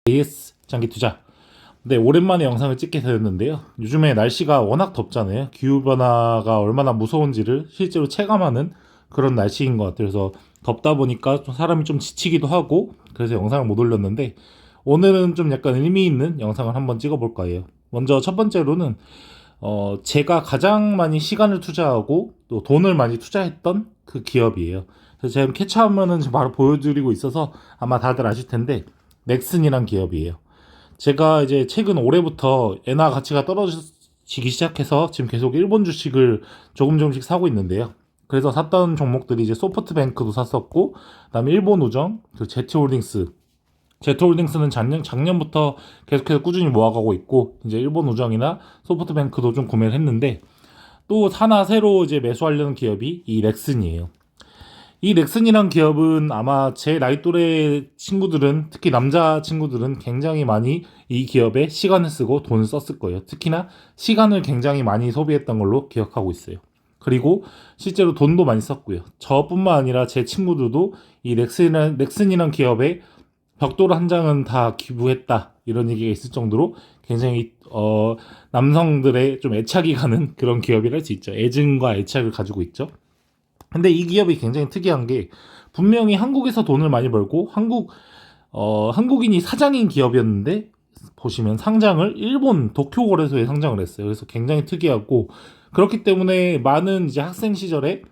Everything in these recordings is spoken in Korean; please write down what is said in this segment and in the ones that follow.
AS 장기 투자. 네, 오랜만에 영상을 찍게 되었는데요. 요즘에 날씨가 워낙 덥잖아요. 기후변화가 얼마나 무서운지를 실제로 체감하는 그런 날씨인 것 같아요. 그래서 덥다 보니까 좀 사람이 좀 지치기도 하고, 그래서 영상을 못 올렸는데, 오늘은 좀 약간 의미 있는 영상을 한번 찍어볼 거예요. 먼저 첫 번째로는, 제가 가장 많이 시간을 투자하고, 또 돈을 많이 투자했던 그 기업이에요. 그래서 제가 캐치하면은 지금 바로 보여드리고 있어서 아마 다들 아실 텐데, 넥슨이란 기업이에요. 제가 이제 최근 올해부터 엔화 가치가 떨어지기 시작해서 지금 계속 일본 주식을 조금씩 사고 있는데요. 그래서 샀던 종목들이 이제 소프트뱅크도 샀었고, 그다음에 일본우정, 그 제트홀딩스는 작년부터 계속해서 꾸준히 모아가고 있고, 이제 일본우정이나 소프트뱅크도 좀 구매를 했는데, 또 하나 새로 이제 매수하려는 기업이 이 렉슨이에요. 이 넥슨이란 기업은 아마 제 나이 또래 친구들은, 특히 남자 친구들은 굉장히 많이 이 기업에 시간을 쓰고 돈을 썼을 거예요. 특히나 시간을 굉장히 많이 소비했던 걸로 기억하고 있어요. 그리고 실제로 돈도 많이 썼고요. 저뿐만 아니라 제 친구들도 이 넥슨이란 기업에 벽돌 한 장은 다 기부했다, 이런 얘기가 있을 정도로 굉장히 남성들의 좀 애착이 가는 그런 기업이라 할 수 있죠. 애증과 애착을 가지고 있죠. 근데 이 기업이 굉장히 특이한 게, 분명히 한국에서 돈을 많이 벌고 한국인이 사장인 기업이었는데, 보시면 상장을 일본 도쿄 거래소에 상장을 했어요. 그래서 굉장히 특이하고, 그렇기 때문에 많은 이제 학생 시절에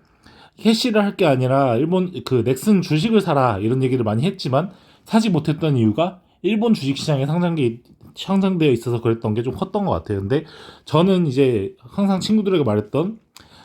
캐시를 할 게 아니라 일본 그 넥슨 주식을 사라, 이런 얘기를 많이 했지만 사지 못했던 이유가 일본 주식시장에 상장되어 있어서 그랬던 게 좀 컸던 것 같아요. 근데 저는 이제 항상 친구들에게 말했던,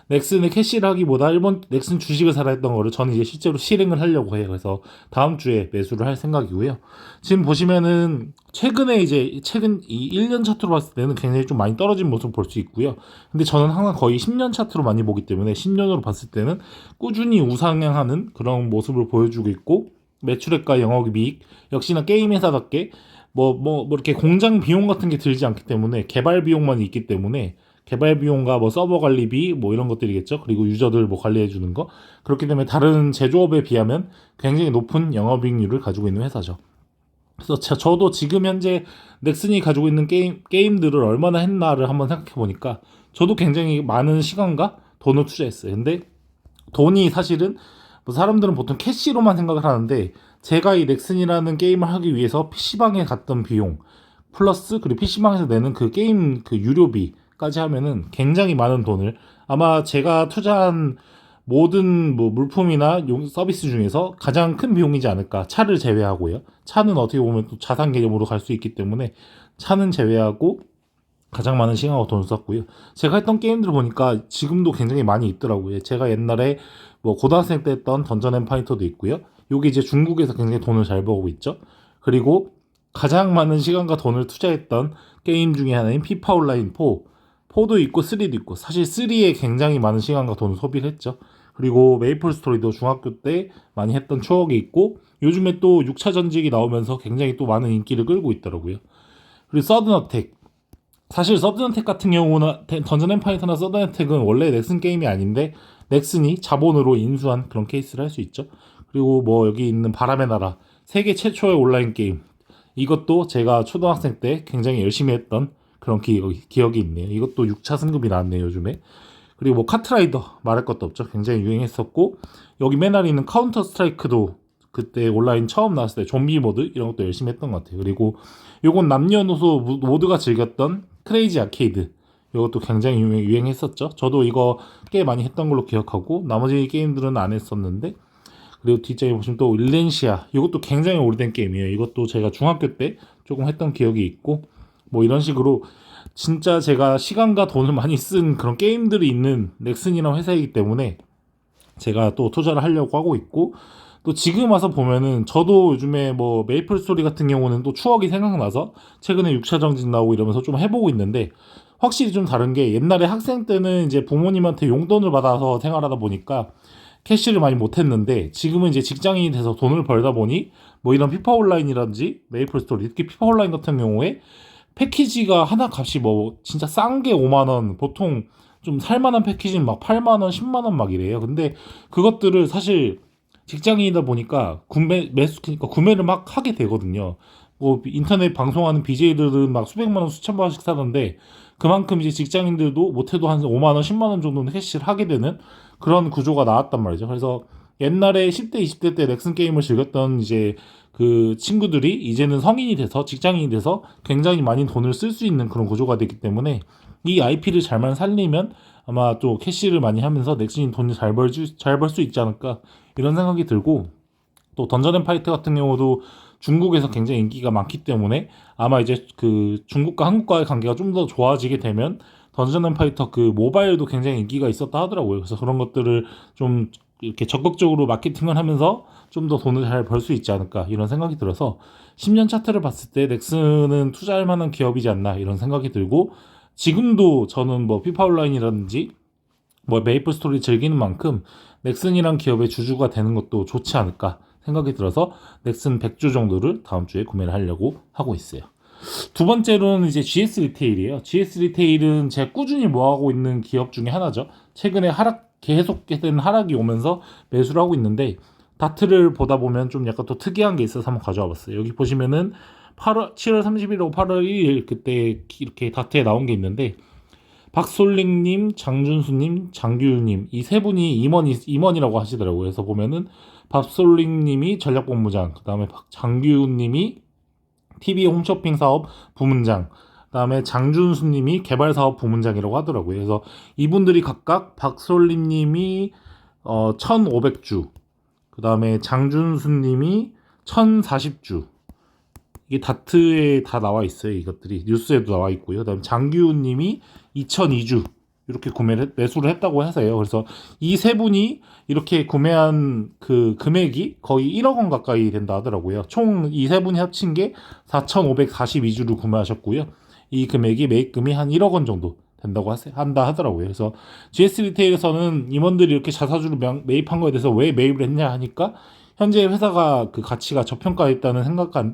넥슨을 캐시를 하기보다 일본 넥슨 주식을 사라 했던 거를 저는 이제 실제로 실행을 하려고 해요. 그래서 다음 주에 매수를 할 생각이고요. 지금 보시면은 최근 이 1년 차트로 봤을 때는 굉장히 좀 많이 떨어진 모습을 볼 수 있고요. 근데 저는 항상 거의 10년 차트로 많이 보기 때문에 10년으로 봤을 때는 꾸준히 우상향하는 그런 모습을 보여주고 있고, 매출액과 영업이익 역시나 게임 회사답게 이렇게 공장 비용 같은 게 들지 않기 때문에, 개발 비용만 있기 때문에, 개발 비용과 뭐 서버 관리비 뭐 이런 것들이겠죠. 그리고 유저들 뭐 관리해 주는 거. 그렇기 때문에 다른 제조업에 비하면 굉장히 높은 영업이익률을 가지고 있는 회사죠. 그래서 저도 지금 현재 넥슨이 가지고 있는 게임들을 얼마나 했나를 한번 생각해 보니까, 저도 굉장히 많은 시간과 돈을 투자했어요. 근데 돈이 사실은, 뭐 사람들은 보통 캐시로만 생각을 하는데, 제가 이 넥슨이라는 게임을 하기 위해서 PC방에 갔던 비용 플러스, 그리고 PC방에서 내는 그 게임 그 유료비까지 하면은 굉장히 많은 돈을, 아마 제가 투자한 모든 뭐 물품이나 서비스 중에서 가장 큰 비용이지 않을까. 차를 제외하고요. 차는 어떻게 보면 또 자산 개념으로 갈 수 있기 때문에 차는 제외하고 가장 많은 시간과 돈을 썼고요. 제가 했던 게임들을 보니까 지금도 굉장히 많이 있더라고요. 제가 옛날에 뭐 고등학생 때 했던 던전 앤 파이터도 있고요. 요게 이제 중국에서 굉장히 돈을 잘 벌고 있죠. 그리고 가장 많은 시간과 돈을 투자했던 게임 중에 하나인 피파 온라인 4도 있고 3도 있고, 사실 3에 굉장히 많은 시간과 돈을 소비를 했죠. 그리고 메이플 스토리도 중학교 때 많이 했던 추억이 있고, 요즘에 또 6차 전직이 나오면서 굉장히 또 많은 인기를 끌고 있더라고요. 그리고 서든어택, 사실 서든어택 같은 경우는, 던전 앤 파이터나 서든어택은 원래 넥슨 게임이 아닌데 넥슨이 자본으로 인수한 그런 케이스를 할 수 있죠. 그리고 뭐 여기 있는 바람의 나라, 세계 최초의 온라인 게임, 이것도 제가 초등학생 때 굉장히 열심히 했던 그런 기억이 있네요. 이것도 6차 승급이 나왔네요, 요즘에. 그리고 뭐 카트라이더 말할 것도 없죠. 굉장히 유행했었고, 여기 맨날 있는 카운터 스트라이크도 그때 온라인 처음 나왔을 때 좀비 모드 이런 것도 열심히 했던 것 같아요. 그리고 요건 남녀노소 모두가 즐겼던 크레이지 아케이드, 이것도 굉장히 유행했었죠. 저도 이거 꽤 많이 했던 걸로 기억하고, 나머지 게임들은 안 했었는데. 그리고 뒷장에 보시면 또 일렌시아, 이것도 굉장히 오래된 게임이에요. 이것도 제가 중학교 때 조금 했던 기억이 있고, 뭐 이런 식으로 진짜 제가 시간과 돈을 많이 쓴 그런 게임들이 있는 넥슨이라는 회사이기 때문에 제가 또 투자를 하려고 하고 있고, 또 지금 와서 보면은 저도 요즘에 뭐 메이플 스토리 같은 경우는 또 추억이 생각나서 최근에 6차 정직 나오고 이러면서 좀 해보고 있는데, 확실히 좀 다른 게, 옛날에 학생 때는 이제 부모님한테 용돈을 받아서 생활하다 보니까 캐시를 많이 못했는데, 지금은 이제 직장인이 돼서 돈을 벌다 보니 뭐 이런 피파 온라인이라든지 메이플 스토리, 특히 피파 온라인 같은 경우에 패키지가 하나 값이 뭐 진짜 싼 게 5만 원, 보통 좀 살만한 패키지는 막 8만 원, 10만 원 막 이래요. 근데 그것들을 사실 직장인이다 보니까 그러니까 구매를 막 하게 되거든요. 뭐 인터넷 방송하는 BJ들은 막 수백만 원, 수천만 원씩 사던데 그만큼 이제 직장인들도 못해도 한 5만 원, 10만 원 정도는 캐시를 하게 되는 그런 구조가 나왔단 말이죠. 그래서 옛날에 10대, 20대 때 넥슨 게임을 즐겼던 이제 그 친구들이 이제는 성인이 돼서 직장인이 돼서 굉장히 많이 돈을 쓸 수 있는 그런 구조가 되기 때문에 이 IP를 잘만 살리면 아마 또 캐시를 많이 하면서 넥슨이 돈을 잘 벌 수 있지 않을까 이런 생각이 들고, 또 던전 앤 파이터 같은 경우도 중국에서 굉장히 인기가 많기 때문에 아마 이제 그 중국과 한국과의 관계가 좀 더 좋아지게 되면 던전 앤 파이터 그 모바일도 굉장히 인기가 있었다 하더라고요. 그래서 그런 것들을 좀 이렇게 적극적으로 마케팅을 하면서 좀 더 돈을 잘 벌 수 있지 않을까 이런 생각이 들어서 10년 차트를 봤을 때 넥슨은 투자할 만한 기업이지 않나 이런 생각이 들고, 지금도 저는 뭐 피파 온라인이라든지 뭐 메이플 스토리 즐기는 만큼 넥슨이란 기업의 주주가 되는 것도 좋지 않을까 생각이 들어서 넥슨 100주 정도를 다음 주에 구매를 하려고 하고 있어요. 두 번째로는 이제 GS 리테일이에요. GS 리테일은 제가 꾸준히 모아가고 있는 기업 중에 하나죠. 최근에 계속된 하락이 오면서 매수를 하고 있는데, 다트를 보다 보면 좀 약간 또 특이한 게 있어서 한번 가져와 봤어요. 여기 보시면은 7월 30일하고 8월 1일 그때 이렇게 다트에 나온 게 있는데, 박솔링님, 장준수님, 장규님 이 세 분이 임원이라고 하시더라고요. 그래서 보면은 박솔링님이 전략본부장, 그다음에 장규님이 TV 홈쇼핑 사업 부문장, 그다음에 장준수님이 개발 사업 부문장이라고 하더라고요. 그래서 이분들이 각각 박솔림님이 1,500주, 그다음에 장준수님이 1,040주, 이게 다트에 다 나와 있어요. 이것들이 뉴스에도 나와 있고요. 그다음 장규훈님이 2002주 이렇게 매수를 했다고 하세요. 그래서 이 세 분이 이렇게 구매한 그 금액이 거의 1억 원 가까이 된다 하더라고요. 총 이 세 분이 합친 게 4,542주를 구매하셨고요. 이 금액이 매입금이 한 1억 원 정도 된다고 한다 하더라고요. 그래서 GS 리테일에서는 임원들이 이렇게 자사주를 매입한 거에 대해서 왜 매입을 했냐 하니까 현재 회사가 그 가치가 저평가했다는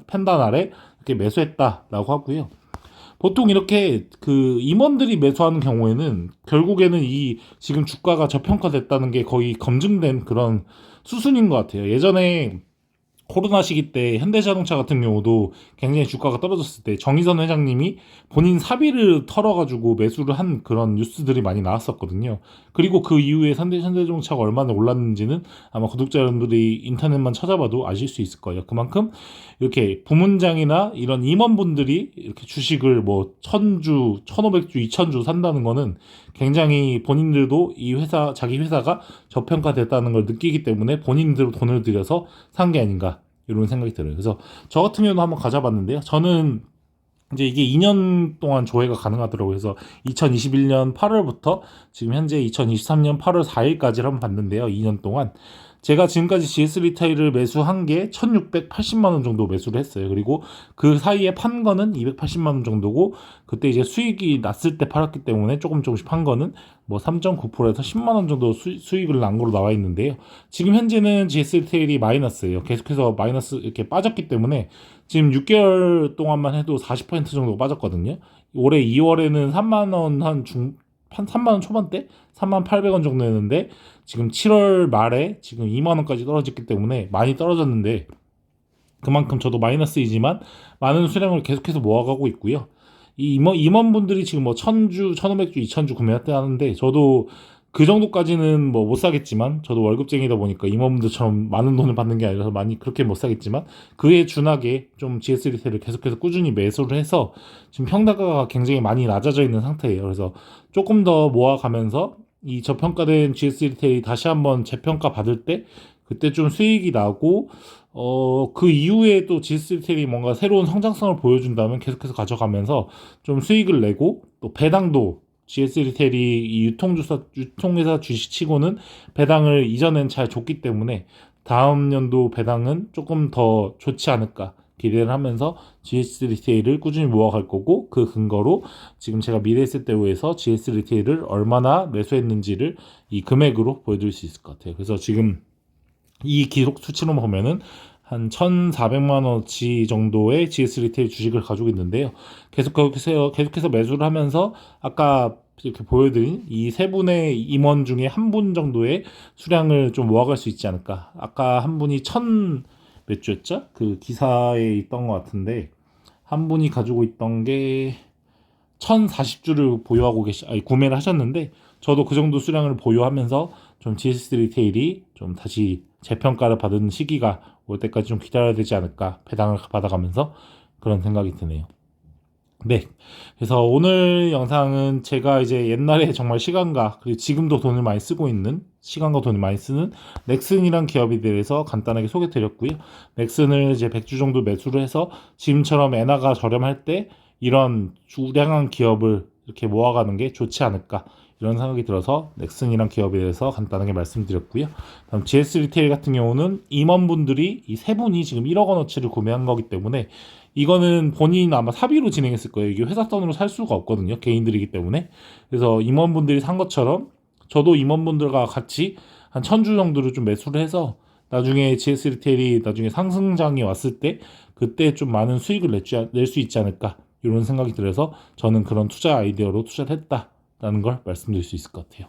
판단 아래 이렇게 매수했다라고 하고요. 보통 이렇게 그 임원들이 매수하는 경우에는 결국에는 이 지금 주가가 저평가됐다는 게 거의 검증된 그런 수순인 것 같아요. 예전에 코로나 시기 때 현대자동차 같은 경우도 굉장히 주가가 떨어졌을 때 정의선 회장님이 본인 사비를 털어가지고 매수를 한 그런 뉴스들이 많이 나왔었거든요. 그리고 그 이후에 현대자동차가 얼마나 올랐는지는 아마 구독자 여러분들이 인터넷만 찾아봐도 아실 수 있을 거예요. 그만큼 이렇게 부문장이나 이런 임원분들이 이렇게 주식을 뭐 1,000주, 1,500주, 2,000주 산다는 거는 굉장히 본인들도 이 회사, 자기 회사가 저평가됐다는 걸 느끼기 때문에 본인들도 돈을 들여서 산 게 아닌가 이런 생각이 들어요. 그래서 저 같은 경우도 한번 가져봤는데요. 저는 이제 이게 2년 동안 조회가 가능하더라고요. 그래서 2021년 8월부터 지금 현재 2023년 8월 4일까지를 한번 봤는데요. 2년 동안 제가 지금까지 GS 리테일을 매수한 게 1,680만 원 정도 매수를 했어요. 그리고 그 사이에 판 거는 280만 원 정도고, 그때 이제 수익이 났을 때 팔았기 때문에 조금씩 판 거는 뭐 3.9%에서 10만 원 정도 수익을 난 거로 나와 있는데요. 지금 현재는 GS 리테일이 마이너스예요. 계속해서 마이너스 이렇게 빠졌기 때문에 지금 6개월 동안만 해도 40% 정도 빠졌거든요. 올해 2월에는 3만 원 한 3만 원 초반대? 3만 800원 정도였는데 지금 7월 말에 지금 2만 원까지 떨어졌기 때문에 많이 떨어졌는데, 그만큼 저도 마이너스이지만 많은 수량을 계속해서 모아가고 있고요. 이 임원분들이 지금 뭐 1,000주, 1,500주, 2,000주 구매했다는데 저도 그 정도까지는 뭐 못 사겠지만, 저도 월급쟁이다 보니까 임원분들처럼 많은 돈을 받는 게 아니라서 많이 그렇게 못 사겠지만, 그에 준하게 좀 GS 리테일을 계속해서 꾸준히 매수를 해서 지금 평가가 굉장히 많이 낮아져 있는 상태예요. 그래서 조금 더 모아가면서 이 저평가된 GS 리테일이 다시 한번 재평가 받을 때 그때 좀 수익이 나고, 그 이후에 또 GS 리테일이 뭔가 새로운 성장성을 보여준다면 계속해서 가져가면서 좀 수익을 내고, 또 배당도 GS 리테일이 이 유통회사 주식치고는 배당을 이전엔 잘 줬기 때문에 다음 연도 배당은 조금 더 좋지 않을까 기대를 하면서 GS 리테일을 꾸준히 모아갈 거고, 그 근거로 지금 제가 미래에셋대우에서 GS 리테일을 얼마나 매수했는지를 이 금액으로 보여드릴 수 있을 것 같아요. 그래서 지금 이 기록 수치로만 보면은 한 1,400만 원어치 정도의 GS 리테일 주식을 가지고 있는데요. 계속해서 매수를 하면서 아까 이렇게 보여드린 이 세 분의 임원 중에 한 분 정도의 수량을 좀 모아갈 수 있지 않을까. 아까 한 분이 몇 주였죠? 그 기사에 있던 것 같은데 한 분이 가지고 있던 게 1040주를 보유하고 구매를 하셨는데 저도 그 정도 수량을 보유하면서 좀 GS 리테일이 좀 다시 재평가를 받은 시기가 올 때까지 좀 기다려야 되지 않을까 배당을 받아가면서 그런 생각이 드네요. 네. 그래서 오늘 영상은 제가 이제 옛날에 정말 시간과 그리고 지금도 돈을 많이 쓰고 있는 시간과 돈을 많이 쓰는 넥슨이란 기업에 대해서 간단하게 소개 드렸고요. 넥슨을 이제 100주 정도 매수를 해서 지금처럼 엔화가 저렴할 때 이런 우량한 기업을 이렇게 모아가는 게 좋지 않을까 이런 생각이 들어서 넥슨이란 기업에 대해서 간단하게 말씀드렸고요. 다음 GS 리테일 같은 경우는 임원분들이 이 세 분이 지금 1억 원어치를 구매한 거기 때문에 이거는 본인 아마 사비로 진행했을 거예요. 이게 회사 돈으로 살 수가 없거든요. 개인들이기 때문에. 그래서 임원분들이 산 것처럼 저도 임원분들과 같이 한 1000주 정도를 좀 매수를 해서 나중에 GS 리테일이 나중에 상승장이 왔을 때 그때 좀 많은 수익을 낼 수 있지 않을까 이런 생각이 들어서 저는 그런 투자 아이디어로 투자를 했다라는 걸 말씀드릴 수 있을 것 같아요.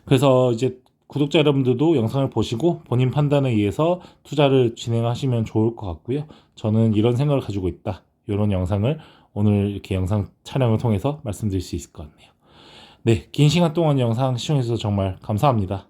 그래서 이제 구독자 여러분들도 영상을 보시고 본인 판단에 의해서 투자를 진행하시면 좋을 것 같고요. 저는 이런 생각을 가지고 있다. 이런 영상을 오늘 이렇게 영상 촬영을 통해서 말씀드릴 수 있을 것 같네요. 네, 긴 시간 동안 영상 시청해주셔서 정말 감사합니다.